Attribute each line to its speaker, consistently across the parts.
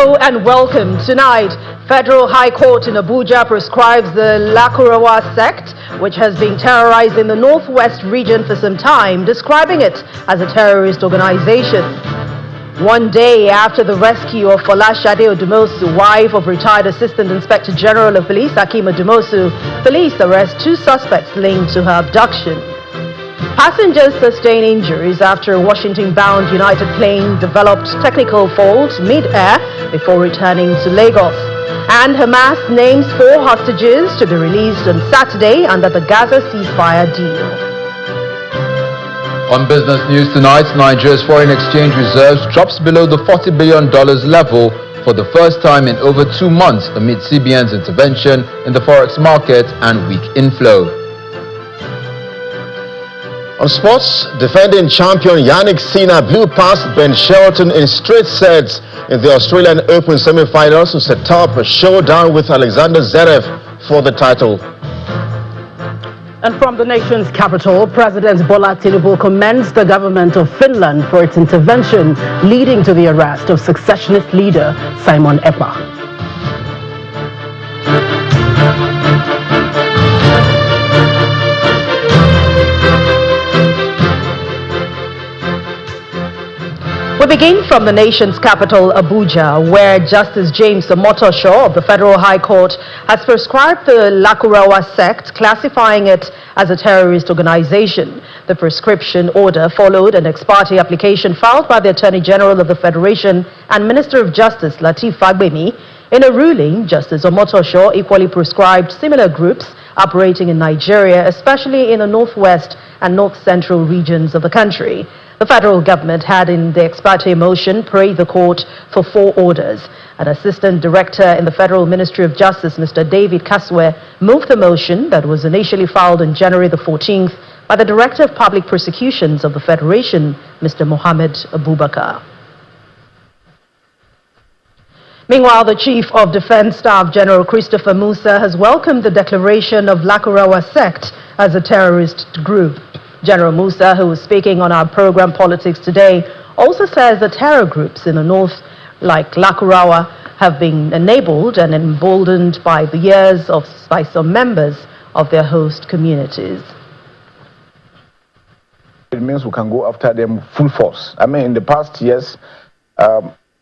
Speaker 1: Hello and welcome. Tonight, Federal High Court in Abuja prescribes the Lakurawa sect, which has been terrorizing the Northwest region for some time, describing it as a terrorist organization. One day after the rescue of Folashade Odumosu, wife of retired Assistant Inspector General of Police Hakeem Odumosu, police arrest 2 suspects linked to her abduction. Passengers sustain injuries after a Washington-bound United plane developed technical fault mid-air before returning to Lagos. And Hamas names 4 hostages to be released on Saturday under the Gaza ceasefire deal.
Speaker 2: On business news tonight, Nigeria's foreign exchange reserves drops below the $40 billion level for the first time in over 2 months amid CBN's intervention in the forex market and weak inflow.
Speaker 3: On sports, defending champion Yannick Sinner blew past Ben Shelton in straight sets in the Australian Open semi-finals to set up a showdown with Alexander Zverev for the title.
Speaker 1: And from the nation's capital, President Bola Tinubu commends the government of Finland for its intervention, leading to the arrest of secessionist leader Simon Ekpa. We begin from the nation's capital, Abuja, where Justice James Omotosho of the Federal High Court has prescribed the Lakurawa sect, classifying it as a terrorist organization. The prescription order followed an ex parte application filed by the Attorney General of the Federation and Minister of Justice, Lateef Fagbemi. In a ruling, Justice Omotosho equally prescribed similar groups operating in Nigeria, especially in the northwest and north-central regions of the country. The federal government had, in the ex parte motion, praised the court for 4 orders. An assistant director in the Federal Ministry of Justice, Mr. David Kaswe, moved the motion that was initially filed on January the 14th by the Director of Public Prosecutions of the Federation, Mr. Mohammed Abubakar. Meanwhile, the Chief of Defense Staff, General Christopher Musa, has welcomed the declaration of Lakurawa sect as a terrorist group. General Musa, who was speaking on our program Politics Today, also says the terror groups in the north, like Lakurawa, have been enabled and emboldened by the years by some members of their host communities.
Speaker 4: It means we can go after them full force. I mean, in the past years,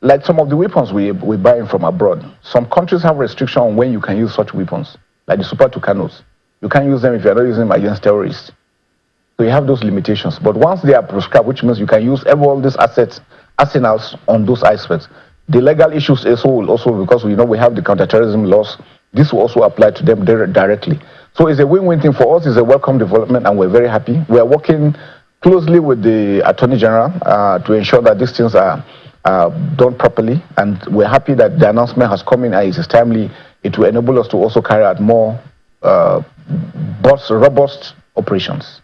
Speaker 4: like some of the weapons we buy in from abroad, some countries have restrictions on when you can use such weapons, like the Super Tucanos. You can't use them if you're not using them against terrorists. So you have those limitations. But once they are prescribed, which means you can use all these arsenals on those aspects. The legal issues also because we know we have the counterterrorism laws, this will also apply to them directly. So it's a win-win thing for us. It's a welcome development, and we're very happy. We are working closely with the Attorney General to ensure that these things are done properly, and we're happy that the announcement has come in and it is timely. It will enable us to also carry out more robust operations.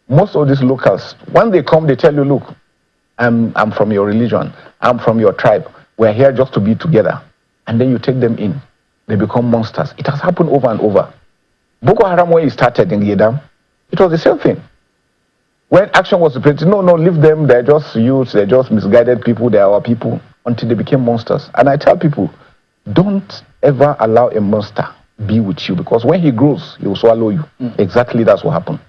Speaker 4: Most of these locals, when they come, they tell you, look, I'm from your religion, I'm from your tribe, we're here just to be together. And then you take them in, they become monsters. It has happened over and over. Boko Haram, when it started in Yedam, it was the same thing. When action was repeated, no, leave them, they're just youths, they're just misguided people, they're our people, until they became monsters. And I tell people, don't ever allow a monster be with you, because when he grows, he will swallow you. Exactly that's what happened.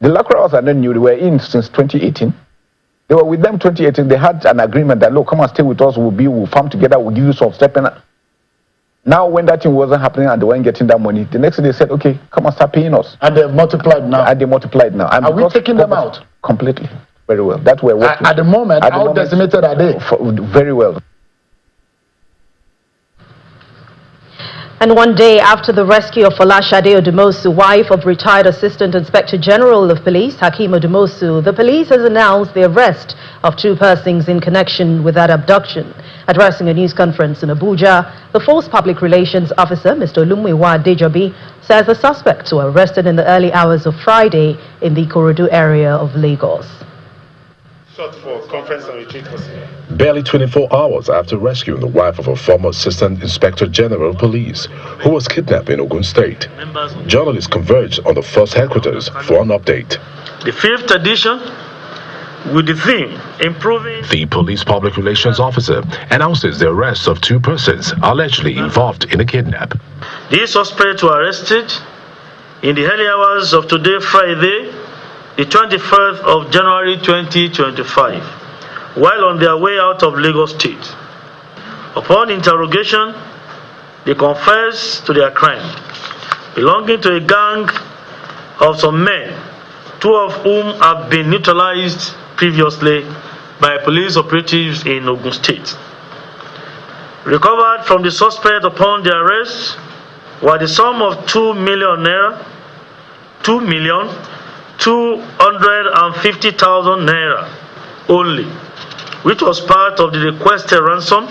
Speaker 4: The Lakurawas are not new. They were in since 2018. They were with them 2018. They had an agreement that, look, come and stay with us. We'll farm together. We'll give you some stipend. Now, when that thing wasn't happening and they weren't getting that money, the next day they said, okay, come and start paying us.
Speaker 5: And they've multiplied now.
Speaker 4: And they multiplied now. And
Speaker 5: are we taking them out?
Speaker 4: Completely. Very well. That we're working.
Speaker 5: At the moment, how decimated are they?
Speaker 4: Very well.
Speaker 1: And one day after the rescue of Folashade Odumosu, wife of retired Assistant Inspector General of Police Hakeem Odumosu, the police has announced the arrest of 2 persons in connection with that abduction. Addressing a news conference in Abuja, the Force Public Relations Officer, Mr. Olumuyiwa Dejobi, says the suspects were arrested in the early hours of Friday in the Ikorodu area of Lagos.
Speaker 6: For conference and retreat personnel.
Speaker 7: Barely 24 hours after rescuing the wife of a former Assistant Inspector General of Police who was kidnapped in Ogun State, journalists converged on the force headquarters for an update.
Speaker 6: The 5th edition with the theme improving.
Speaker 7: The police public relations officer announces the arrest of 2 persons allegedly involved in a kidnap.
Speaker 6: These suspects were arrested in the early hours of today, Friday, the 23rd of January 2025, while on their way out of Lagos State. Upon interrogation, they confessed to their crime, belonging to a gang of some men, 2 of whom have been neutralized previously by police operatives in Ogun State. Recovered from the suspect upon their arrest were the sum of 2 million naira, 2,250,000 naira only, which was part of the requested ransom,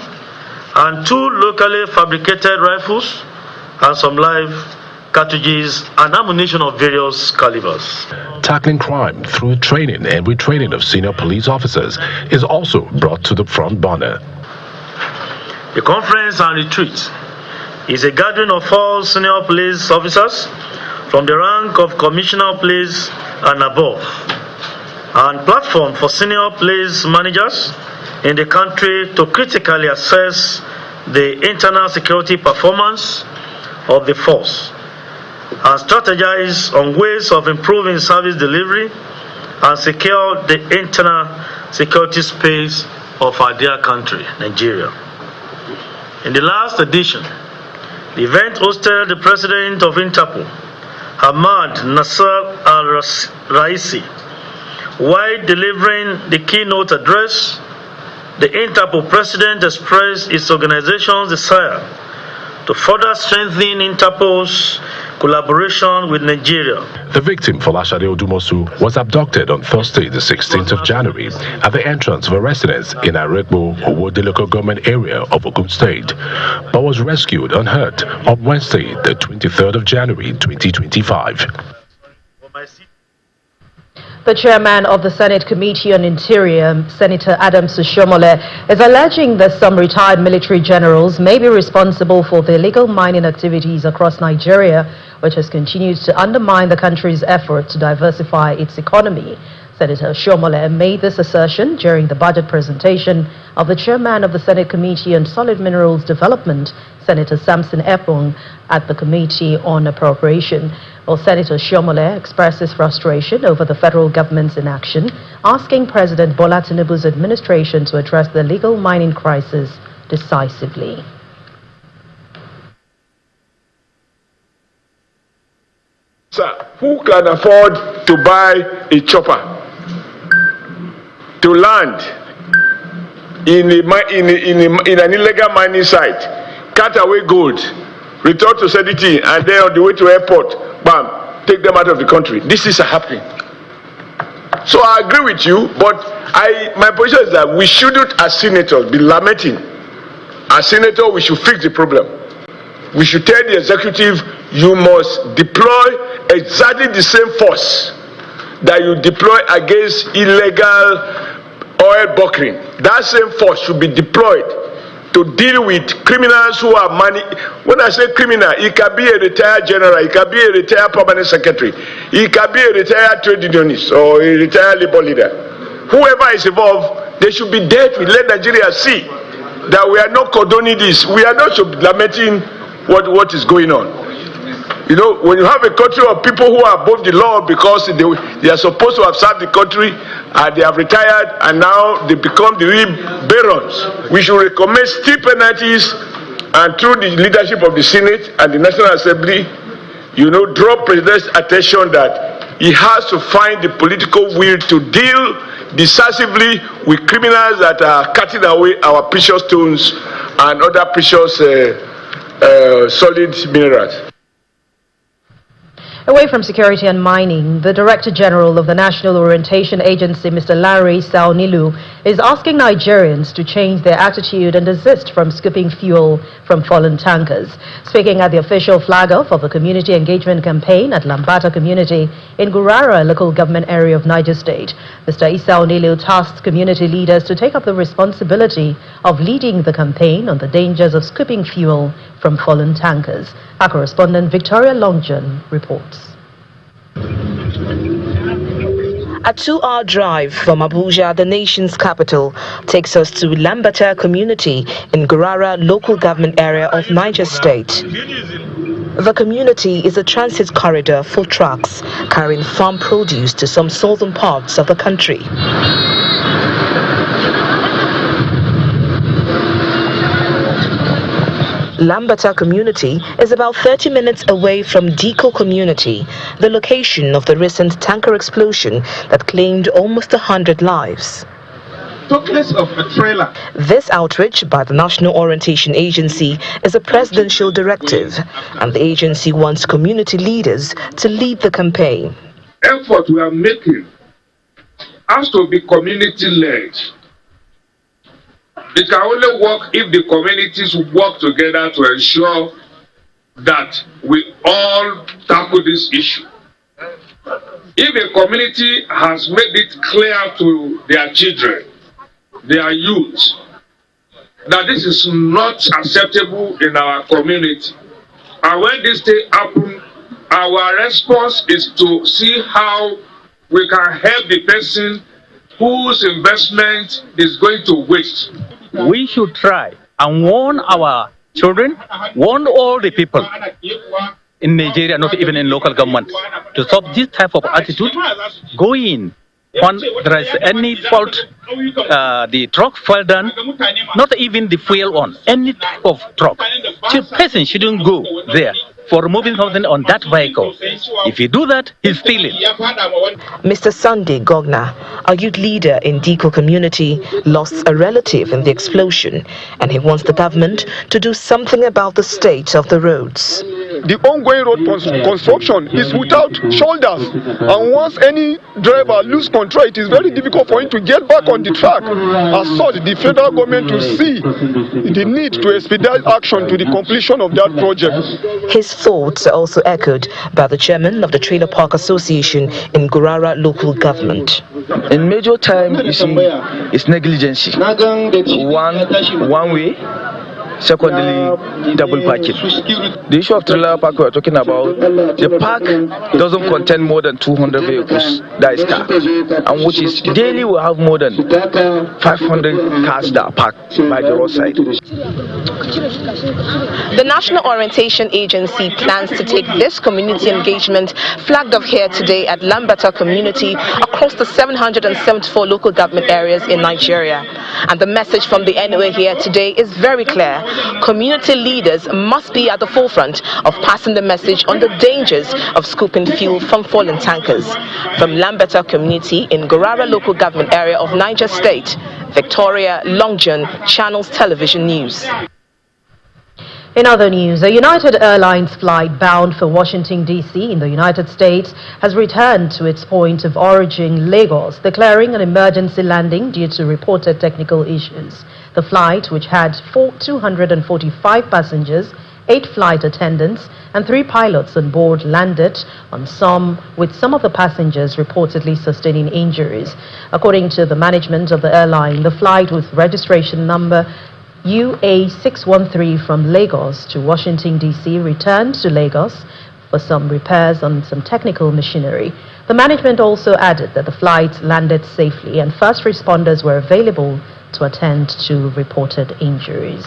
Speaker 6: and 2 locally fabricated rifles and some live cartridges and ammunition of various calibers.
Speaker 7: Tackling crime through training and retraining of senior police officers is also brought to the front burner.
Speaker 6: The conference and retreat is a gathering of all senior police officers from the rank of commissioner of police and above, and platform for senior police managers in the country to critically assess the internal security performance of the force and strategize on ways of improving service delivery and secure the internal security space of our dear country, Nigeria. In the last edition, the event hosted the President of Interpol, Ahmad Nasser al-Raisi. While delivering the keynote address, the Interpol President expressed his organization's desire to further strengthen Interpol's collaboration with Nigeria.
Speaker 7: The victim, Folashade Odumosu, was abducted on Thursday, the 16th of January, at the entrance of a residence in Arekbo, Owode local government area of Ogun State, but was rescued unhurt on Wednesday, the 23rd of January, 2025.
Speaker 1: The chairman of the Senate Committee on Interior, Senator Adams Oshiomhole, is alleging that some retired military generals may be responsible for the illegal mining activities across Nigeria, which has continued to undermine the country's effort to diversify its economy. Senator Oshiomhole made this assertion during the budget presentation of the chairman of the Senate Committee on Solid Minerals Development, Senator Samson Ekpong, at the Committee on Appropriation. Well, Senator Oshiomhole expresses frustration over the federal government's inaction, asking President Bola Tinubu's administration to address the illegal mining crisis decisively.
Speaker 8: Sir, who can afford to buy a chopper to land in an illegal mining site, cut away gold, return to Sediti, and then on the way to airport, bam, take them out of the country? This is happening. So I agree with you, but my position is that we shouldn't, as senators, be lamenting. As senators, we should fix the problem. We should tell the executive, you must deploy exactly the same force that you deploy against illegal oil bunkering. That same force should be deployed to deal with criminals who are money. When I say criminal, it can be a retired general, it can be a retired permanent secretary, it can be a retired trade unionist or a retired labor leader. Whoever is involved, they should be dealt with. Let Nigeria see that we are not condoning this. We are not lamenting what is going on. You know, when you have a country of people who are above the law because they are supposed to have served the country and they have retired and now they become the real barons, we should recommend steep penalties, and through the leadership of the Senate and the National Assembly, you know, draw President's attention that he has to find the political will to deal decisively with criminals that are cutting away our precious stones and other precious solid minerals.
Speaker 1: Away from security and mining, the Director General of the National Orientation Agency, Mr. Larry Saunilu, is asking Nigerians to change their attitude and desist from scooping fuel from fallen tankers. Speaking at the official flag-off of the Community Engagement Campaign at Lambata Community in Gurara local government area of Niger State, Mr. Saunilu tasked community leaders to take up the responsibility of leading the campaign on the dangers of scooping fuel from fallen tankers. Our correspondent Victoria Longjohn reports. A 2-hour drive from Abuja, the nation's capital, takes us to Lambata community in Gurara local government area of Niger State. The community is a transit corridor for trucks carrying farm produce to some southern parts of the country. Lambata community is about 30 minutes away from Diko community, the location of the recent tanker explosion that claimed almost 100 lives.
Speaker 9: Of a trailer.
Speaker 1: This outreach by the National Orientation Agency is a presidential directive, and the agency wants community leaders to lead the campaign.
Speaker 9: Effort we are making has to be community-led. It can only work if the communities work together to ensure that we all tackle this issue. If a community has made it clear to their children, their youth, that this is not acceptable in our community, and when this thing happens, our response is to see how we can help the person whose investment is going to waste.
Speaker 10: We should try and warn our children, warn all the people in Nigeria, not even in local government, to stop this type of attitude. Going when there is any fault, the truck fell down, not even the fuel on, any type of truck. The person shouldn't go there for removing something on that vehicle. If you do that, he's stealing.
Speaker 1: Mr. Sunday Gogna, a youth leader in Diko community, lost a relative in the explosion, and he wants the government to do something about the state of the roads.
Speaker 11: The ongoing road construction is without shoulders, and once any driver loses control, it is very difficult for him to get back on the track. As such, the federal government will see the need to expedite action to the completion of that project.
Speaker 1: His thoughts are also echoed by the chairman of the Trailer Park Association in Gurara local government.
Speaker 12: In major time, you see, it's negligence. One way. Secondly, double parking. The issue of trailer park we're talking about, the park doesn't contain more than 200 vehicles, that is car, and which is daily we have more than 500 cars that are parked by the roadside.
Speaker 1: The National Orientation Agency plans to take this community engagement flagged off here today at Lambata community across the 774 local government areas in Nigeria. And the message from the NOA here today is very clear. Community leaders must be at the forefront of passing the message on the dangers of scooping fuel from fallen tankers. From Lambata community in Gurara local government area of Niger State, Victoria Longjohn, Channels Television News.
Speaker 13: In other news, a United Airlines flight bound for Washington, D.C. in the United States has returned to its point of origin, Lagos, declaring an emergency landing due to reported technical issues. The flight, which had 245 passengers, 8 flight attendants, and 3 pilots on board, landed with some of the passengers reportedly sustaining injuries. According to the management of the airline, the flight with registration number UA613 from Lagos to Washington, D.C. returned to Lagos for some repairs on some technical machinery. The management also added that the flight landed safely and first responders were available to attend to reported injuries.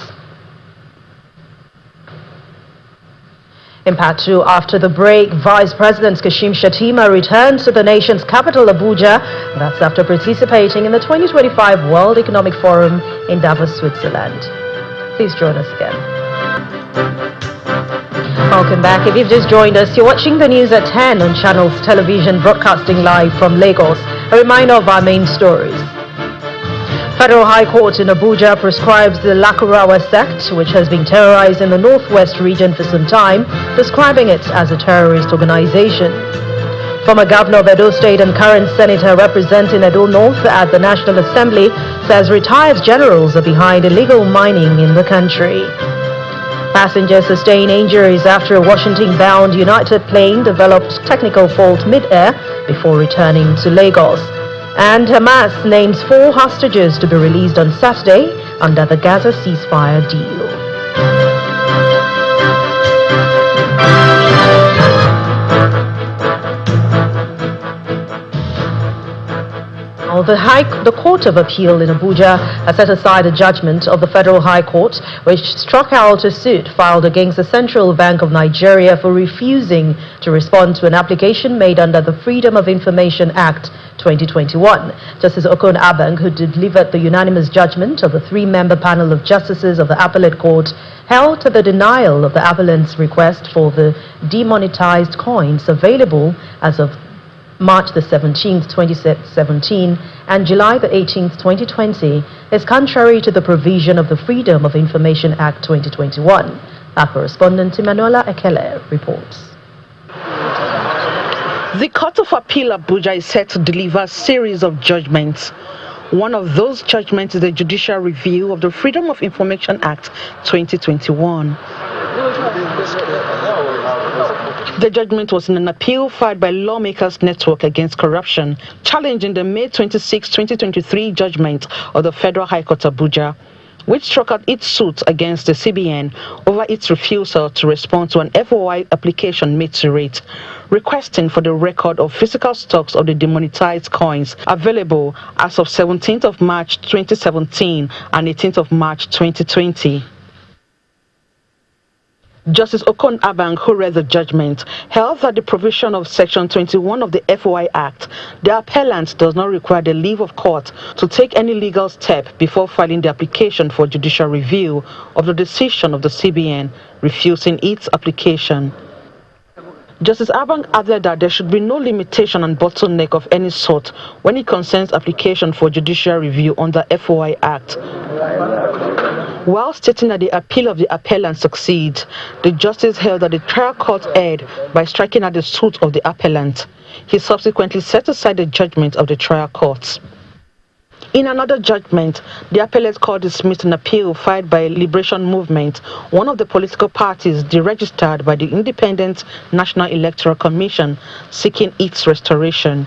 Speaker 13: In part 2, after the break, Vice President Kashim Shettima returns to the nation's capital, Abuja. That's after participating in the 2025 World Economic Forum in Davos, Switzerland. Please join us again. Welcome back. If you've just joined us, you're watching the news at 10 on Channels Television, broadcasting live from Lagos. A reminder of our main stories. Federal High Court in Abuja prescribes the Lakurawa sect, which has been terrorized in the northwest region for some time, describing it as a terrorist organization. Former governor of Edo State and current senator representing Edo North at the National Assembly says retired generals are behind illegal mining in the country. Passengers sustain injuries after a Washington-bound United plane developed technical fault mid-air before returning to Lagos. And Hamas names 4 hostages to be released on Saturday under the Gaza ceasefire deal.
Speaker 1: Now, the Court of Appeal in Abuja has set aside a judgment of the Federal High Court, which struck out a suit filed against the Central Bank of Nigeria for refusing to respond to an application made under the Freedom of Information Act 2021. Justice Okon Abang, who delivered the unanimous judgment of the three-member panel of justices of the Appellate Court, held to the denial of the appellant's request for the demonetized coins available as of March the 17th, 2017 and July the 18th, 2020 is contrary to the provision of the Freedom of Information Act 2021. Our correspondent Emanuela Ekele reports.
Speaker 14: The Court of Appeal Abuja is set to deliver a series of judgments. One of those judgments is the judicial review of the Freedom of Information Act 2021. The judgment was in an appeal filed by Lawmakers Network Against Corruption, challenging the May 26, 2023 judgment of the Federal High Court Abuja, which struck out its suit against the CBN over its refusal to respond to an FOI application made to it, requesting for the record of physical stocks of the demonetized coins available as of 17th of March 2017 and 18th of March 2020. Justice Okon Abang, who read the judgment, held that the provision of Section 21 of the FOI Act, the appellant does not require the leave of court to take any legal step before filing the application for judicial review of the decision of the CBN refusing its application. Justice Abang added that there should be no limitation and bottleneck of any sort when it concerns application for judicial review under FOI Act. While stating that the appeal of the appellant succeeds, the justice held that the trial court erred by striking at the suit of the appellant. He subsequently set aside the judgment of the trial court. In another judgment, the appellate court dismissed an appeal filed by Liberation Movement, one of the political parties deregistered by the Independent National Electoral Commission, seeking its restoration.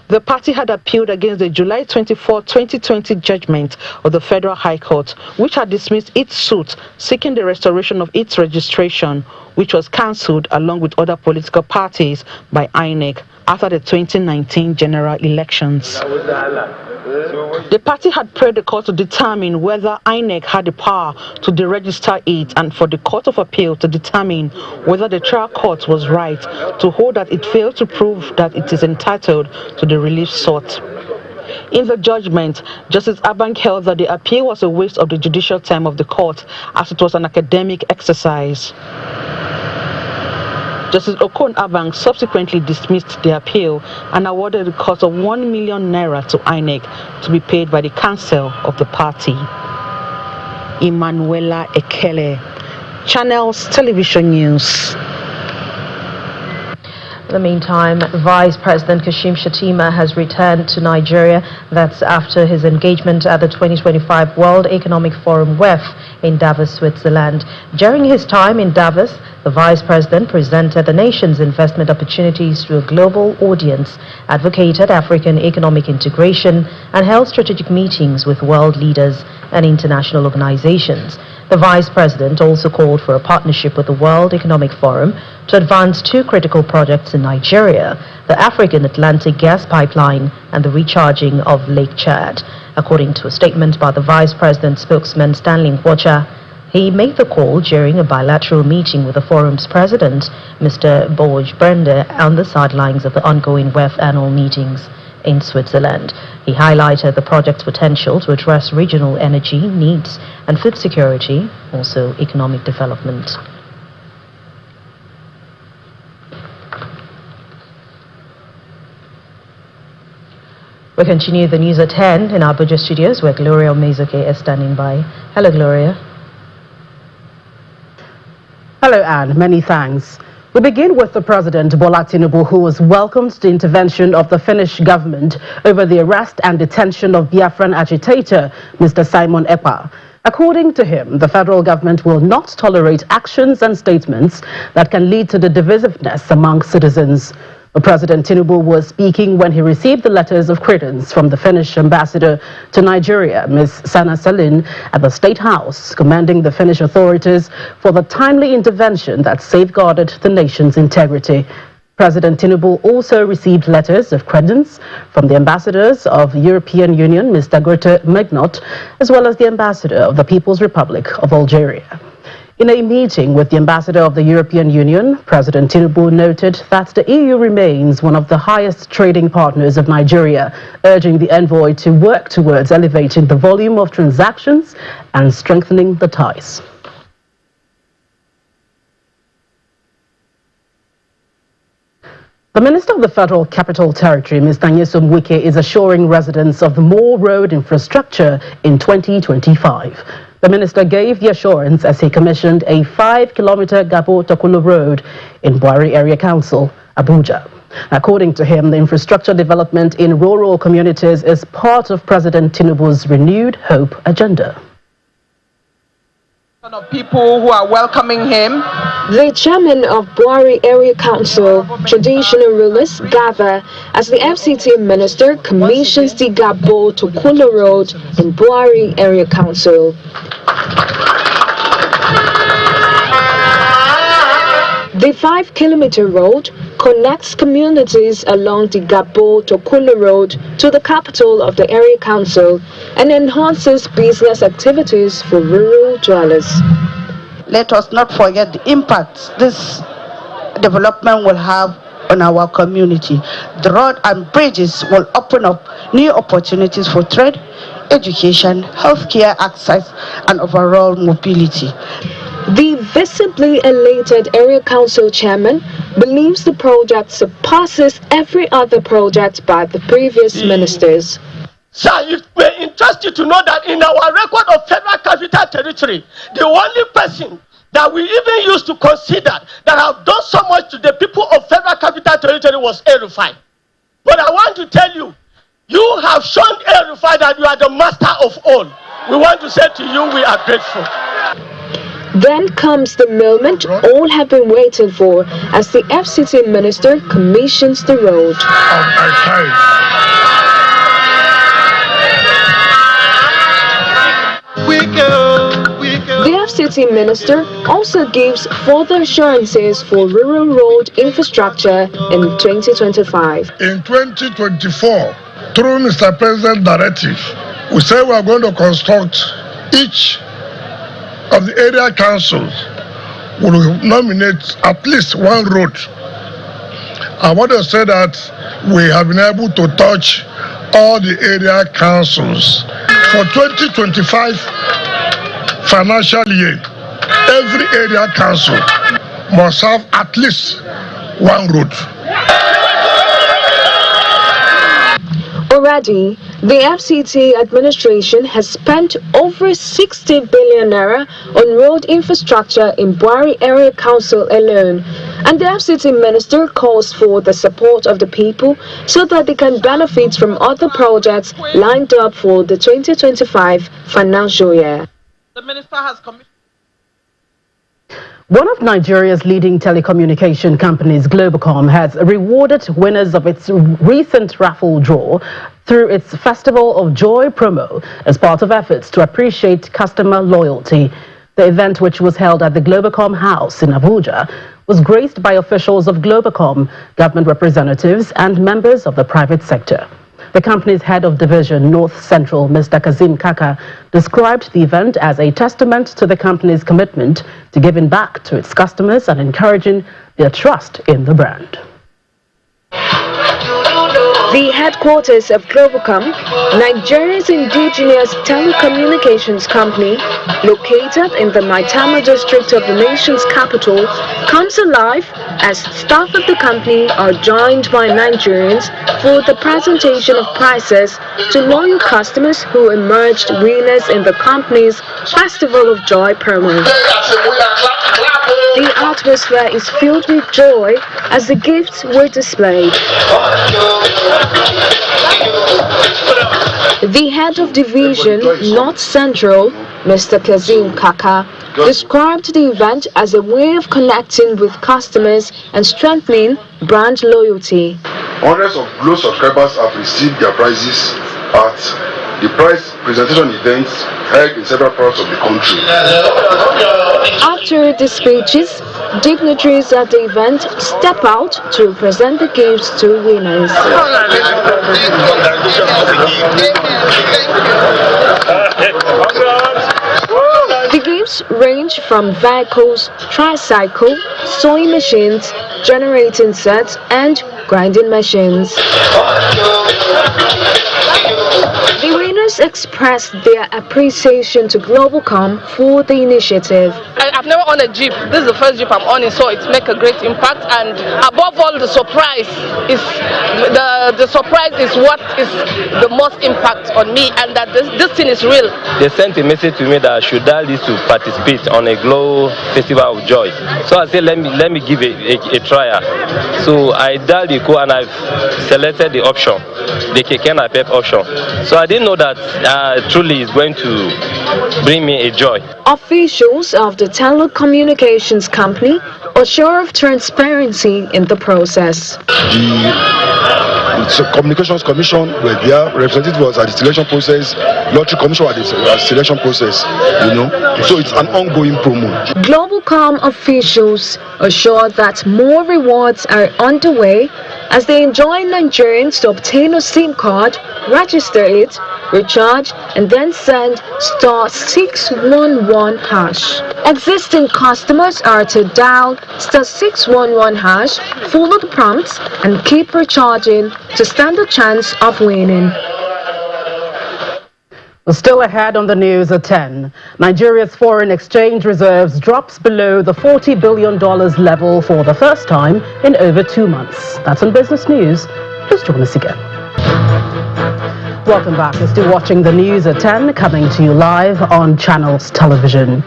Speaker 14: The party had appealed against the July 24, 2020 judgment of the Federal High Court, which had dismissed its suit seeking the restoration of its registration, which was cancelled along with other political parties by INEC after the 2019 general elections. The party had prayed the court to determine whether INEC had the power to deregister it and for the Court of Appeal to determine whether the trial court was right to hold that it failed to prove that it is entitled to the relief sought. In the judgment, Justice Abang held that the appeal was a waste of the judicial time of the court as it was an academic exercise. Justice Okon Abang subsequently dismissed the appeal and awarded the cost of 1 million naira to INEC to be paid by the council of the party. Emanuela Ekele, Channels Television News.
Speaker 1: In the meantime, Vice President Kashim Shettima has returned to Nigeria. That's after his engagement at the 2025 World Economic Forum WEF in Davos, Switzerland. During his time in Davos, the Vice President presented the nation's investment opportunities to a global audience, advocated African economic integration, and held strategic meetings with world leaders and international organizations. The Vice President also called for a partnership with the World Economic Forum to advance two critical projects in Nigeria, the African Atlantic Gas Pipeline and the recharging of Lake Chad. According to a statement by the Vice President's spokesman Stanley Nkwocha, he made the call during a bilateral meeting with the forum's president, Mr. Borge Brende, on the sidelines of the ongoing WEF annual meetings in Switzerland. He highlighted the project's potential to address regional energy needs and food security, also economic development. We continue the news at 10 in our Abuja studios where Gloria Omezoke is standing by. Hello, Gloria.
Speaker 15: Hello, Anne. Many thanks. We begin with the President, Bola Tinubu, who has welcomed the intervention of the Finnish government over the arrest and detention of Biafran agitator, Mr. Simon Ekpa. According to him, the federal government will not tolerate actions and statements that can lead to the divisiveness among citizens. President Tinubu was speaking when he received the letters of credence from the Finnish ambassador to Nigeria, Ms. Sana Salin, at the State House, commending the Finnish authorities for the timely intervention that safeguarded the nation's integrity. President Tinubu also received letters of credence from the ambassadors of the European Union, Mr. Goethe Megnot, as well as the ambassador of the People's Republic of Algeria. In a meeting with the ambassador of the European Union, President Tinubu noted that the EU remains one of the highest trading partners of Nigeria, urging the envoy to work towards elevating the volume of transactions and strengthening the ties. The Minister of the Federal Capital Territory, Mr. Nyesom Wike, is assuring residents of more road infrastructure in 2025. The minister gave the assurance as he commissioned a 5-kilometer Gabo-Tokolo road in Buari Area Council, Abuja. According to him, the infrastructure development in rural communities is part of President Tinubu's renewed hope agenda.
Speaker 16: Of people who are welcoming him.
Speaker 17: The chairman of Buari Area Council, traditional rulers, gather as the FCT minister commissions the Gabo-Tokolo road in Buari Area Council. The 5-kilometer road connects communities along the Gabo-Tokolo road to the capital of the area council and enhances business activities for rural dwellers.
Speaker 18: Let us not forget the impact this development will have on our community. The road and bridges will open up new opportunities for trade, education, healthcare access, and overall mobility.
Speaker 17: The visibly elated area council chairman believes the project surpasses every other project by the previous ministers.
Speaker 19: Sir, it may interest you to know that in our record of Federal Capital Territory, the only person that we even used to consider that have done so much to the people of Federal Capital Territory was El-Rufai. But I want to tell you, you have shown El-Rufai that you are the master of all. We want to say to you, we are grateful.
Speaker 17: Then comes the moment all have been waiting for as the FCT minister commissions the road. The FCT minister also gives further assurances for rural road infrastructure in 2025.
Speaker 20: In 2024, through Mr. President's directive, we say we are going to construct each of the area councils will nominate at least one road. I want to say that we have been able to touch all the area councils. For 2025 financial year, every area council must have at least one road.
Speaker 17: Already, the FCT administration has spent over 60 billion naira on road infrastructure in Buari Area Council alone, and the FCT minister calls for the support of the people so that they can benefit from other projects lined up for the 2025 financial year.
Speaker 16: The minister has commissioned.
Speaker 15: One of Nigeria's leading telecommunication companies, Globacom, has rewarded winners of its recent raffle draw through its Festival of Joy promo as part of efforts to appreciate customer loyalty. The event, which was held at the Globacom House in Abuja, was graced by officials of Globacom, government representatives, and members of the private sector. The company's head of division, North Central, Mr. Kazim Kaka, described the event as a testament to the company's commitment to giving back to its customers and encouraging their trust in the brand.
Speaker 17: The headquarters of Globacom, Nigeria's indigenous telecommunications company, located in the Maitama district of the nation's capital, comes alive as staff of the company are joined by Nigerians for the presentation of prizes to loyal customers who emerged winners in the company's Festival of Joy promo. The atmosphere is filled with joy as the gifts were displayed. The head of division, North Central, Mr. Kazim Kaka, described the event as a way of connecting with customers and strengthening brand loyalty.
Speaker 21: Hundreds of Glo subscribers have received their prizes at the prize presentation events held in several parts of the country.
Speaker 17: After the speeches, Dignitaries at the event step out to present the gifts to winners. The gifts range from vehicles, tricycle, sewing machines, generating sets, and grinding machines. The winners expressed their appreciation to Globalcom for the initiative.
Speaker 2: I've never owned a Jeep. This is the first Jeep I'm owning, so it makes a great impact. And above all, the surprise is what is the most impact on me, and that this thing is real.
Speaker 22: They sent a message to me that I should dial this to participate on a Glow Festival of Joy. So I said, let me give a trial. So I dialed the code and I've selected the option, the Keke Napep option. So I didn't know that truly is going to bring me a joy.
Speaker 17: Officials of the telecommunications company assure of transparency in the process.
Speaker 21: The Communications Commission were there, representative was at the selection process, Lottery Commission at the selection process, so it's an ongoing promo.
Speaker 17: Globalcom officials assure that more rewards are underway as they enjoin Nigerians to obtain a SIM card, register it, recharge, and then send *611#. Existing customers are to dial *611#, follow the prompts, and keep recharging to stand a chance of winning.
Speaker 15: Still ahead on the news at 10, Nigeria's foreign exchange reserves drops below the $40 billion level for the first time in over 2 months. That's on Business News. Please join us again. Welcome back. You're still watching the news at 10, coming to you live on Channels Television.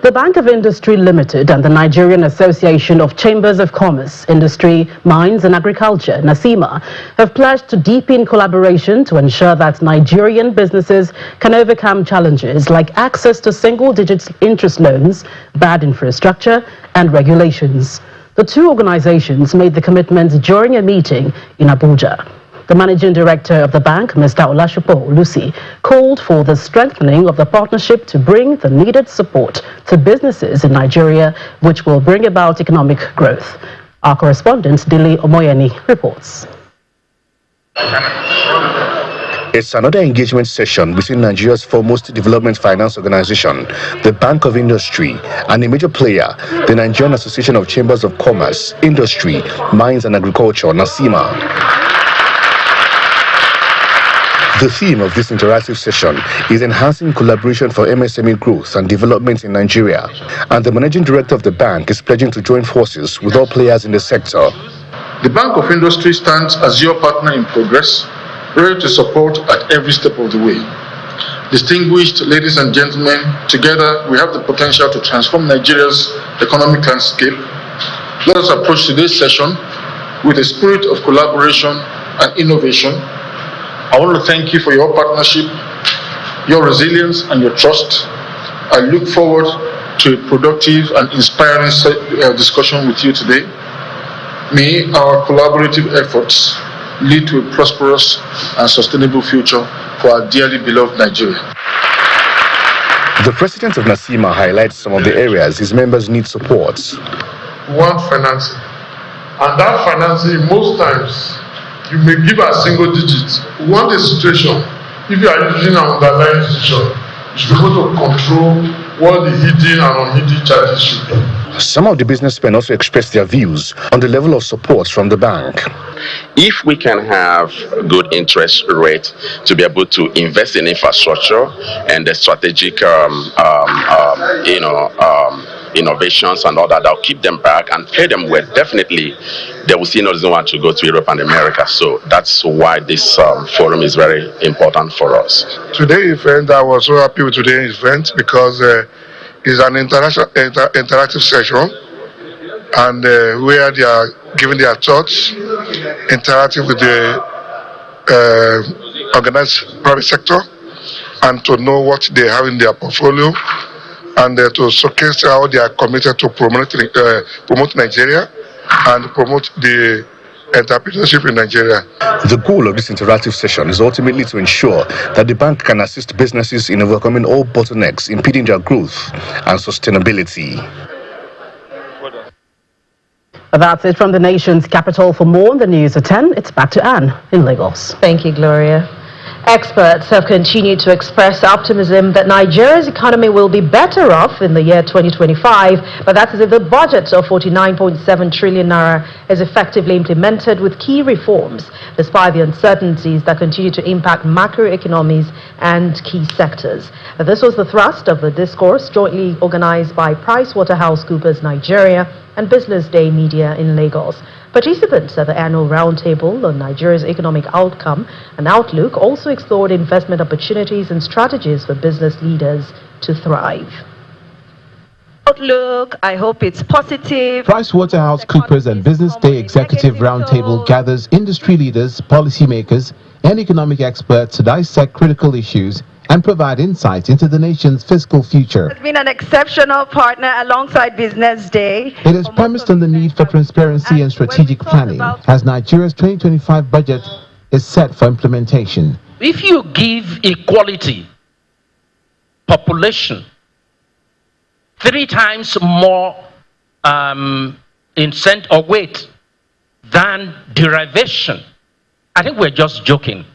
Speaker 15: The Bank of Industry Limited and the Nigerian Association of Chambers of Commerce, Industry, Mines and Agriculture, NASIMA, have pledged to deepen collaboration to ensure that Nigerian businesses can overcome challenges like access to single-digit interest loans, bad infrastructure and regulations. The two organizations made the commitments during a meeting in Abuja. The managing director of the bank, Mr. Olashupo Lucy, called for the strengthening of the partnership to bring the needed support to businesses in Nigeria, which will bring about economic growth. Our correspondent, Dili Omoyeni, reports.
Speaker 23: It's another engagement session between Nigeria's foremost development finance organization, the Bank of Industry, and a major player, the Nigerian Association of Chambers of Commerce, Industry, Mines and Agriculture, NASIMA. The theme of this interactive session is enhancing collaboration for MSME growth and development in Nigeria, and the managing director of the bank is pledging to join forces with all players in the sector.
Speaker 21: The Bank of Industry stands as your partner in progress, ready to support at every step of the way. Distinguished ladies and gentlemen, together we have the potential to transform Nigeria's economic landscape. Let us approach today's session with a spirit of collaboration and innovation. I want to thank you for your partnership, your resilience, and your trust. I look forward to a productive and inspiring discussion with you today. May our collaborative efforts lead to a prosperous and sustainable future for our dearly beloved Nigeria.
Speaker 23: The president of NASIMA highlights some of the areas his members need support.
Speaker 21: We want financing, and that financing most times you may give a single digit. We want a situation, if you are using an underlying situation, you should be able to control what the hidden and unhidden charges should be.
Speaker 23: Some of the businessmen also expressed their views on the level of support from the bank.
Speaker 24: If we can have good interest rate to be able to invest in infrastructure and the strategic innovations and all that, that'll keep them back and pay them well, definitely they will see no reason why to go to Europe and America. So that's why this forum is very important for us.
Speaker 20: Today's event, I was so happy with today's event because it's an interactive session, and where they are giving their thoughts, interactive with the organized private sector, and to know what they have in their portfolio, and to showcase how they are committed to promote Nigeria and promote the entrepreneurship in Nigeria.
Speaker 23: The goal of this interactive session is ultimately to ensure that the bank can assist businesses in overcoming all bottlenecks impeding their growth and sustainability.
Speaker 15: That's it from the nation's capital. For more on the news at 10, it's back to Anne in Lagos.
Speaker 1: Thank you, Gloria. Experts have continued to express optimism that Nigeria's economy will be better off in the year 2025, but that is if the budget of 49.7 trillion naira is effectively implemented with key reforms, despite the uncertainties that continue to impact macroeconomies and key sectors. This was the thrust of the discourse jointly organized by PricewaterhouseCoopers Nigeria and Business Day Media in Lagos. Participants at the annual roundtable on Nigeria's economic outcome and outlook also explored investment opportunities and strategies for business leaders to thrive.
Speaker 3: Outlook, I hope it's positive.
Speaker 4: PricewaterhouseCoopers and Business Day Executive Roundtable gathers industry leaders, policymakers, and economic experts to dissect critical issues and provide insight into the nation's fiscal future.
Speaker 3: It's been an exceptional partner alongside Business Day.
Speaker 4: It is premised on the need for transparency and strategic planning as Nigeria's 2025 budget is set for implementation.
Speaker 5: If you give equality, population, 3 times more in cent or weight than derivation, I think we're just joking.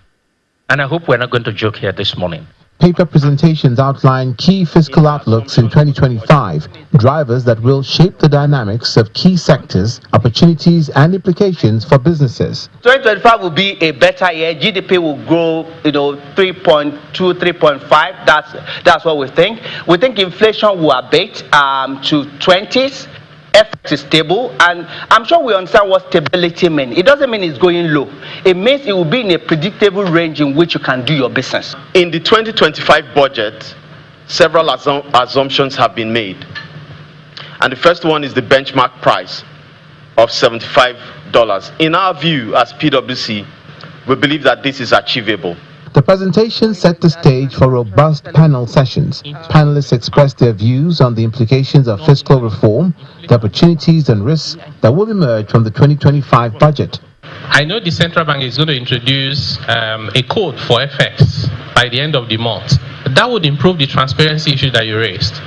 Speaker 5: And I hope we're not going to joke here this morning.
Speaker 4: Paper presentations outline key fiscal outlooks in 2025, drivers that will shape the dynamics of key sectors, opportunities, and implications for businesses.
Speaker 6: 2025 will be a better year. GDP will grow, 3.2, 3.5. That's what we think. We think inflation will abate to 20s. FX is stable, and I'm sure we understand what stability means. It doesn't mean it's going low. It means it will be in a predictable range in which you can do your business.
Speaker 25: In the 2025 budget, several assumptions have been made. And the first one is the benchmark price of $75. In our view, as PwC, we believe that this is achievable.
Speaker 4: The presentation set the stage for robust panel sessions. Panelists expressed their views on the implications of fiscal reform, the opportunities and risks that will emerge from the 2025 budget.
Speaker 26: I know the central bank is going to introduce a code for FX by the end of the month. That would improve the transparency issue that you raised.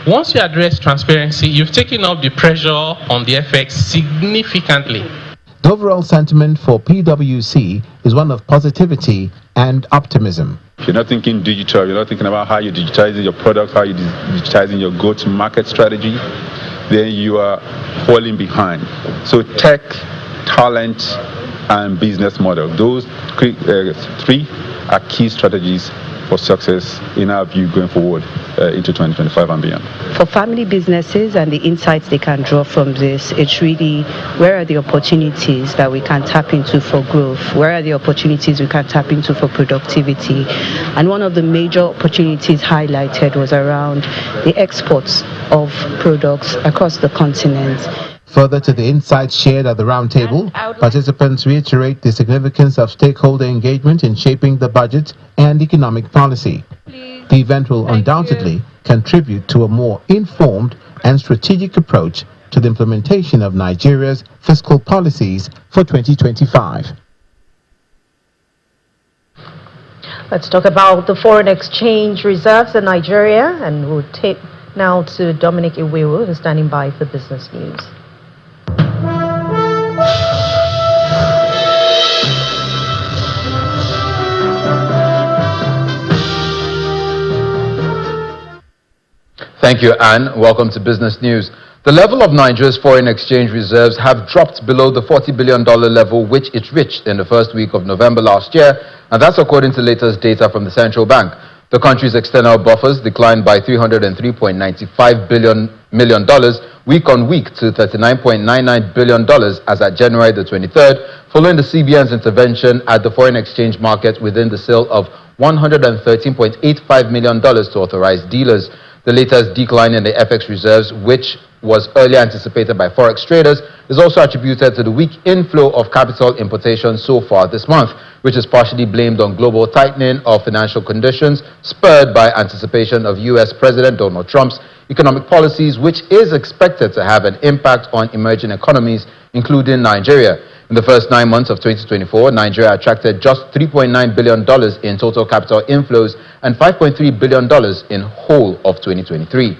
Speaker 26: Once you address transparency, you've taken up the pressure on the FX significantly.
Speaker 4: The overall sentiment for PwC is one of positivity and optimism.
Speaker 27: If you're not thinking digital, you're not thinking about how you're digitizing your product, how you're digitizing your go-to-market strategy, then you are falling behind. So tech, talent, and business model, those 3 are key strategies for success in our view going forward into 2025 and beyond.
Speaker 28: For family businesses and the insights they can draw from this, it's really where are the opportunities that we can tap into for growth? Where are the opportunities we can tap into for productivity? And one of the major opportunities highlighted was around the exports of products across the continent.
Speaker 4: Further to the insights shared at the roundtable, participants reiterate the significance of stakeholder engagement in shaping the budget and economic policy. The event will undoubtedly contribute to a more informed and strategic approach to the implementation of Nigeria's fiscal policies for 2025.
Speaker 1: Let's talk about the foreign exchange reserves in Nigeria, and we'll take now to Dominic Iwewu, who's standing by for business news.
Speaker 29: Thank you, Anne. Welcome to Business News. The level of Nigeria's foreign exchange reserves have dropped below the $40 billion level which it reached in the first week of November last year, and that's according to latest data from the central bank. The country's external buffers declined by $303.95 million week on week to $39.99 billion as at January the 23rd, following the CBN's intervention at the foreign exchange market within the sale of $113.85 million to authorized dealers. The latest decline in the FX reserves, which was earlier anticipated by forex traders, is also attributed to the weak inflow of capital importation so far this month, which is partially blamed on global tightening of financial conditions spurred by anticipation of U.S. President Donald Trump's economic policies, which is expected to have an impact on emerging economies, including Nigeria. In the first 9 months of 2024, Nigeria attracted just $3.9 billion in total capital inflows and $5.3 billion in whole of 2023.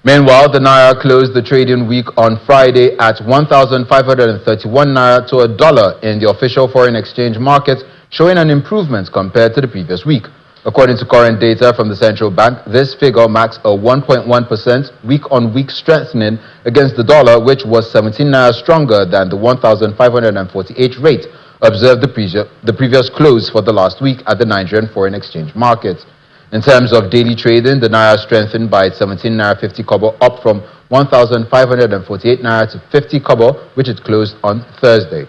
Speaker 29: Meanwhile, the Naira closed the trading week on Friday at 1,531 Naira to a dollar in the official foreign exchange market, showing an improvement compared to the previous week. According to current data from the central bank, this figure marks a 1.1% week-on-week strengthening against the dollar, which was 17 Naira stronger than the 1,548 rate observed the previous close for the last week at the Nigerian foreign exchange market. In terms of daily trading, the Naira strengthened by 17 Naira 50 kobo, up from 1,548 Naira to 50 kobo, which it closed on Thursday.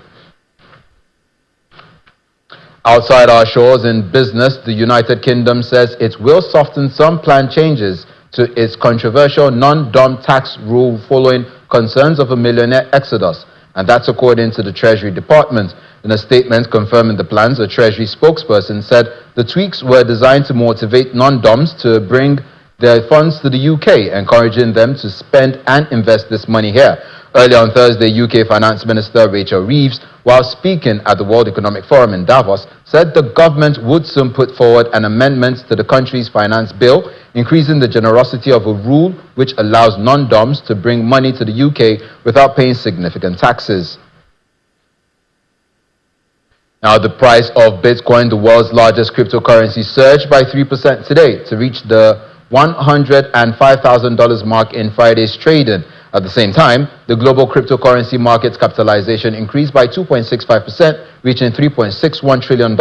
Speaker 29: Outside our shores in business, the United Kingdom says it will soften some planned changes to its controversial non-dom tax rule following concerns of a millionaire exodus, and that's according to the Treasury Department. In a statement confirming the plans, a Treasury spokesperson said the tweaks were designed to motivate non-doms to bring their funds to the UK, encouraging them to spend and invest this money here. Earlier on Thursday, UK Finance Minister Rachel Reeves, while speaking at the World Economic Forum in Davos, said the government would soon put forward an amendment to the country's finance bill, increasing the generosity of a rule which allows non-doms to bring money to the UK without paying significant taxes. Now, the price of Bitcoin, the world's largest cryptocurrency, surged by 3% today to reach the $105,000 mark in Friday's trading. At the same time, the global cryptocurrency market's capitalization increased by 2.65%, reaching $3.61 trillion.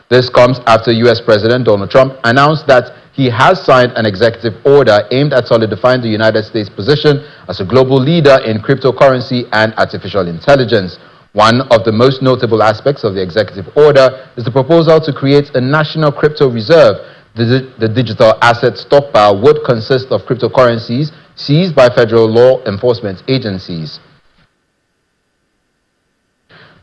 Speaker 29: This comes after U.S. President Donald Trump announced that he has signed an executive order aimed at solidifying the United States' position as a global leader in cryptocurrency and artificial intelligence. One of the most notable aspects of the executive order is the proposal to create a national crypto reserve. The digital asset stockpile would consist of cryptocurrencies seized by federal law enforcement agencies.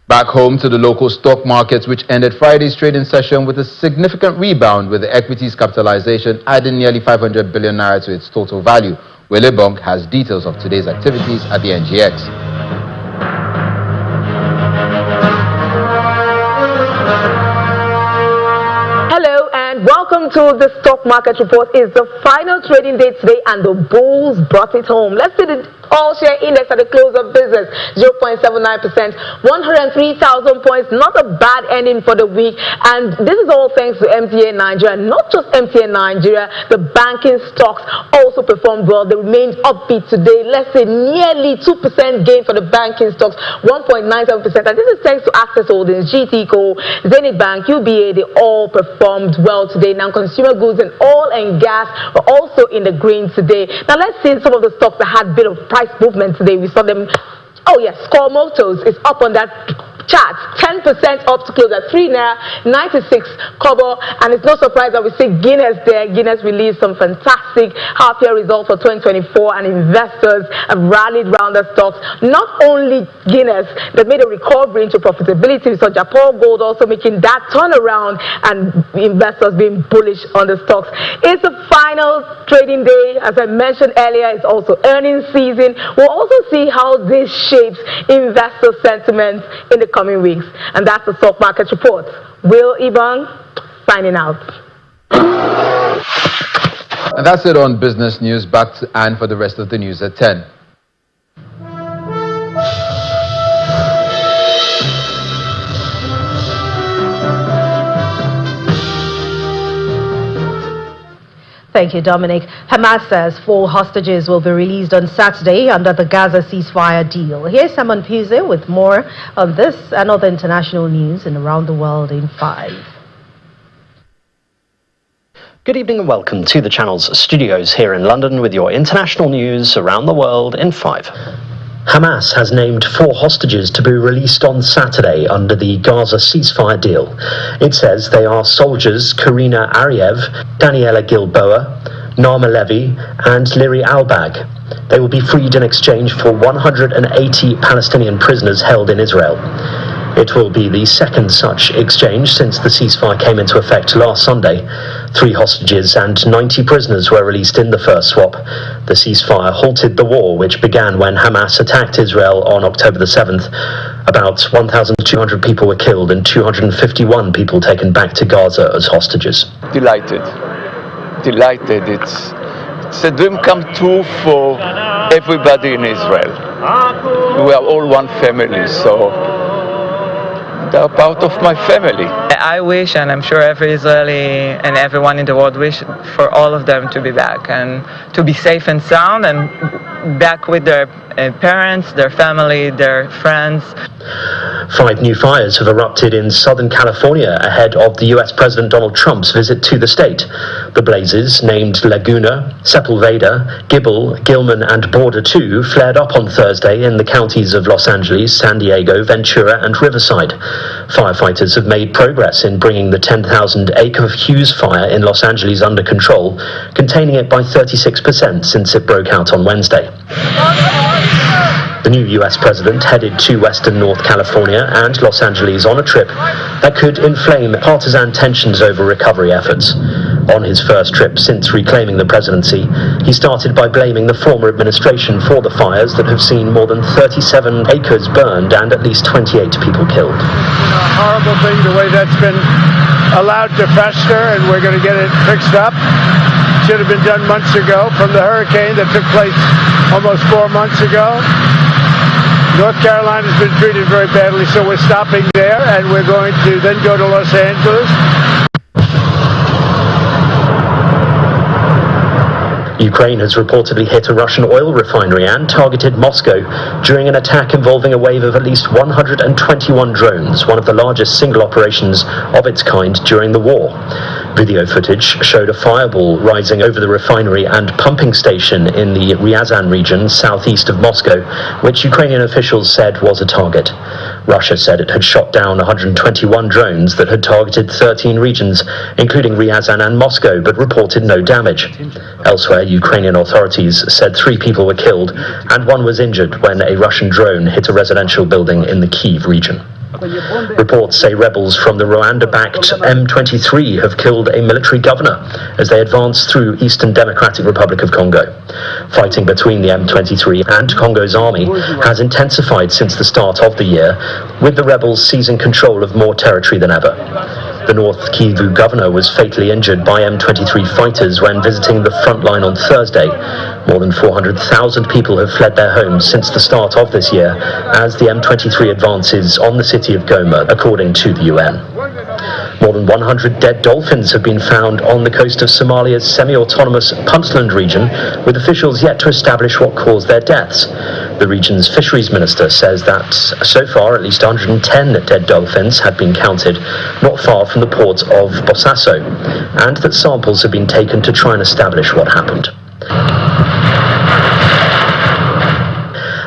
Speaker 29: Back home to the local stock markets, which ended Friday's trading session with a significant rebound, with the equities capitalization adding nearly 500 billion naira to its total value. Willie Bong has details of today's activities at the NGX.
Speaker 1: Welcome to the stock market report. It's the final trading day today and the bulls brought it home. Let's see the all-share index at the close of business, 0.79%, 103,000 points. Not a bad ending for the week, and this is all thanks to MTN Nigeria. Not just MTN Nigeria, the banking stocks also performed well. They remained upbeat today. Let's say nearly 2% gain for the banking stocks, 1.97%, and this is thanks to Access Holdings, GTCO, Zenith Bank, UBA. They all performed well today. Now, consumer goods and oil and gas were also in the green today. Now, let's see some of the stocks that had a bit of price movement today. We saw them. Oh yes, Score Motors is up on that chart, 10% up to close at 3 naira 96 kobo, and it's no surprise that we see Guinness there. Guinness released some fantastic half-year results for 2024, and investors have rallied around the stocks. Not only Guinness, they made a recovery into profitability. We saw Japan Gold also making that turnaround, and investors being bullish on the stocks. It's the final trading day. As I mentioned earlier, it's also earnings season. We'll also see how this shapes investor sentiment in the coming weeks. And that's the stock market report. Will Ibang signing out.
Speaker 29: And that's it on business news. Back to Anne for the rest of the news at 10.
Speaker 1: Thank you, Dominic. Hamas says 4 hostages will be released on Saturday under the Gaza ceasefire deal. Here's Simon Puse with more on this and other international news and around the world in 5.
Speaker 7: Good evening and welcome to the channel's studios here in London with your international news around the world in 5. Hamas has named 4 hostages to be released on Saturday under the Gaza ceasefire deal. It says they are soldiers Karina Ariev, Daniela Gilboa, Naama Levy, and Liri Albag. They will be freed in exchange for 180 Palestinian prisoners held in Israel. It will be the second such exchange since the ceasefire came into effect last Sunday. 3 hostages and 90 prisoners were released in the first swap. The ceasefire halted the war, which began when Hamas attacked Israel on October the 7th. About 1,200 people were killed and 251 people taken back to Gaza as hostages.
Speaker 8: Delighted. it's a dream come true for everybody in Israel. We are all one family, so they're part of my family.
Speaker 9: I wish, and I'm sure every Israeli and everyone in the world wish for all of them to be back and to be safe and sound and back with their parents, their family, their friends.
Speaker 7: 5 new fires have erupted in Southern California ahead of the US President Donald Trump's visit to the state. The blazes, named Laguna, Sepulveda, Gibble, Gilman and Border 2, flared up on Thursday in the counties of Los Angeles, San Diego, Ventura and Riverside. Firefighters have made progress in bringing the 10,000-acre Hughes fire in Los Angeles under control, containing it by 36% since it broke out on Wednesday. The new US president headed to western North California and Los Angeles on a trip that could inflame partisan tensions over recovery efforts. On his first trip since reclaiming the presidency, he started by blaming the former administration for the fires that have seen more than 37 acres burned and at least 28 people killed.
Speaker 10: A horrible thing, the way that's been allowed to fester, and we're going to get it fixed up. Should have been done months ago from the hurricane that took place almost 4 months ago. North Carolina has been treated very badly, so we're stopping there, and we're going to then go to Los Angeles.
Speaker 7: Ukraine has reportedly hit a Russian oil refinery and targeted Moscow during an attack involving a wave of at least 121 drones, one of the largest single operations of its kind during the war. Video footage showed a fireball rising over the refinery and pumping station in the Ryazan region southeast of Moscow, which Ukrainian officials said was a target. Russia said it had shot down 121 drones that had targeted 13 regions, including Ryazan and Moscow, but reported no damage. Elsewhere, Ukrainian authorities said 3 people were killed and 1 was injured when a Russian drone hit a residential building in the Kyiv region. Reports say rebels from the Rwanda-backed M23 have killed a military governor as they advance through Eastern Democratic Republic of Congo. Fighting between the M23 and Congo's army has intensified since the start of the year, with the rebels seizing control of more territory than ever. The North Kivu governor was fatally injured by M23 fighters when visiting the front line on Thursday. More than 400,000 people have fled their homes since the start of this year as the M23 advances on the city of Goma, according to the UN. More than 100 dead dolphins have been found on the coast of Somalia's semi-autonomous Puntland region, with officials yet to establish what caused their deaths. The region's fisheries minister says that so far at least 110 dead dolphins had been counted, not far from the port of Bosaso, and that samples have been taken to try and establish what happened.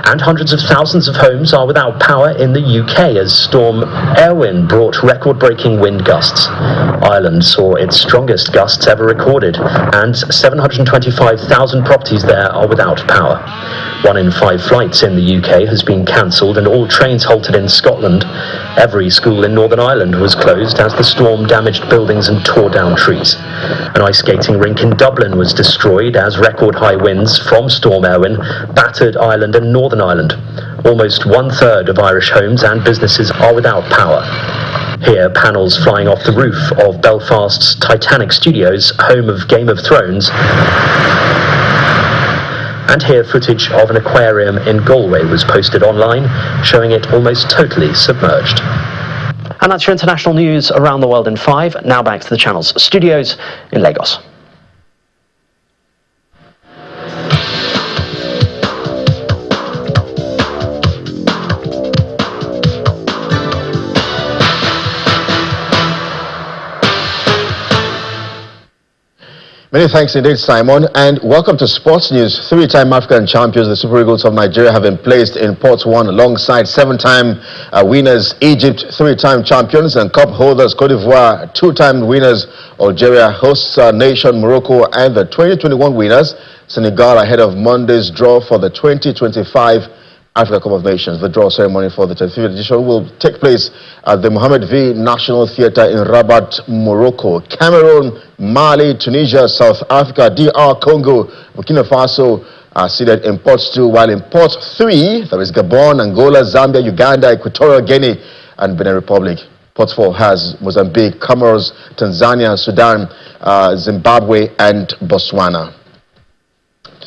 Speaker 7: And hundreds of thousands of homes are without power in the UK as Storm Erwin brought record-breaking wind gusts. Ireland saw its strongest gusts ever recorded, and 725,000 properties there are without power. 1 in 5 flights in the UK has been cancelled and all trains halted in Scotland. Every school in Northern Ireland was closed as the storm damaged buildings and tore down trees. An ice skating rink in Dublin was destroyed as record-high winds from Storm Erwin battered Ireland and Northern Ireland. Almost 1/3 of Irish homes and businesses are without power. Here, panels flying off the roof of Belfast's Titanic Studios, home of Game of Thrones. And here, footage of an aquarium in Galway was posted online, showing it almost totally submerged. And that's your international news around the world in 5. Now back to the channel's studios in Lagos.
Speaker 11: Many thanks indeed, Simon, and welcome to Sports News. 3-time African champions, the Super Eagles of Nigeria, have been placed in Pot 1 alongside 7-time winners Egypt, 3-time champions, and cup holders Cote d'Ivoire, 2-time winners Algeria, hosts nation Morocco, and the 2021 winners Senegal ahead of Monday's draw for the 2025 Africa Cup of Nations. The draw ceremony for the 35th edition will take place at the Mohammed V National Theatre in Rabat, Morocco. Cameroon, Mali, Tunisia, South Africa, DR Congo, Burkina Faso are seated in Pot 2, while in Pot 3 there is Gabon, Angola, Zambia, Uganda, Equatorial Guinea, and Benin Republic. Pot 4 has Mozambique, Comoros, Tanzania, Sudan, Zimbabwe, and Botswana.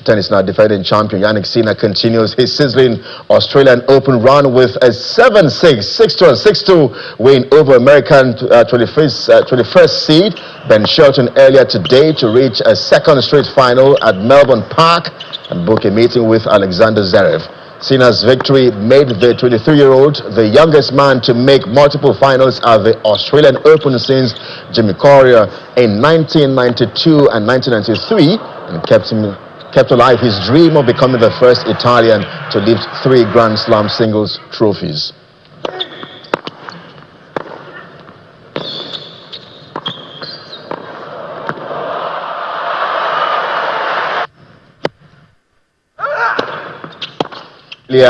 Speaker 11: Tennis now, defending champion Yannick Sinner continues his sizzling Australian Open run with a 7-6, 6-2 and 6-2 win over American 21st seed Ben Shelton earlier today to reach a second straight final at Melbourne Park and book a meeting with Alexander Zverev. Sinner's victory made the 23-year-old the youngest man to make multiple finals at the Australian Open since Jimmy Courier in 1992 and 1993 and kept alive his dream of becoming the first Italian to lift 3 Grand Slam singles trophies.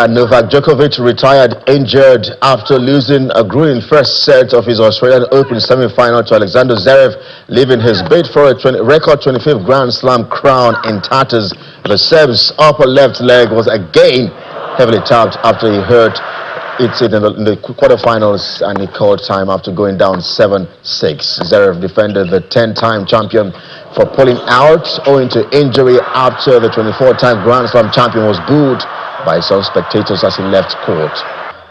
Speaker 11: Novak Djokovic retired injured after losing a grueling first set of his Australian Open semi-final to Alexander Zverev, leaving his bid for a record 25th Grand Slam crown in tatters. The Serb's upper left leg was again heavily tapped after he hurt it in the quarterfinals, and he called time after going down 7-6. Zverev defended the 10-time champion for pulling out owing to injury after the 24-time Grand Slam champion was booed by some spectators as he left court.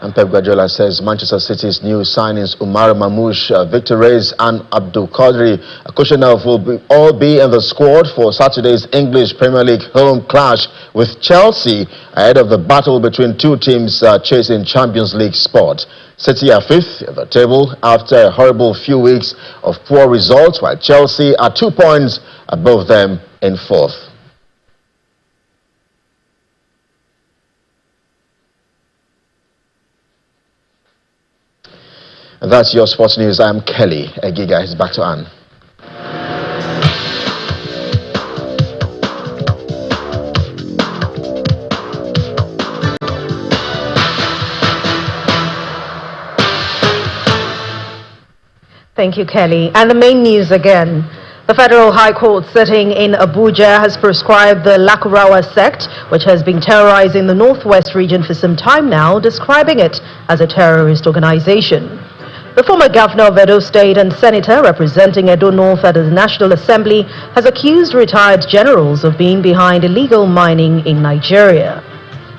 Speaker 11: And Pep Guardiola says Manchester City's new signings Umar Mamouche, Victor Reyes and Abdul Qadri Kushanov will all be in the squad for Saturday's English Premier League home clash with Chelsea ahead of the battle between two teams chasing Champions League spot. City are 5th at the table after a horrible few weeks of poor results, while Chelsea are 2 points above them in 4th. And that's your sports news. I'm Kelly Egiga. It's back to Anne.
Speaker 1: Thank you, Kelly. And the main news again. The Federal High Court sitting in Abuja has prescribed the Lakurawa sect, which has been terrorizing the Northwest region for some time now, describing it as a terrorist organization. The former governor of Edo State and senator representing Edo North at the National Assembly has accused retired generals of being behind illegal mining in Nigeria.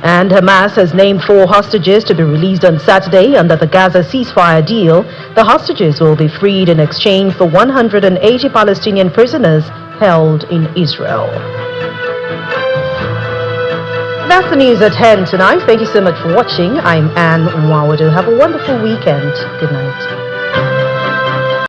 Speaker 1: And Hamas has named 4 hostages to be released on Saturday under the Gaza ceasefire deal. The hostages will be freed in exchange for 180 Palestinian prisoners held in Israel. That's the news at 10 tonight. Thank you so much for watching. I'm Anne Nwawadu. Have a wonderful weekend. Good night.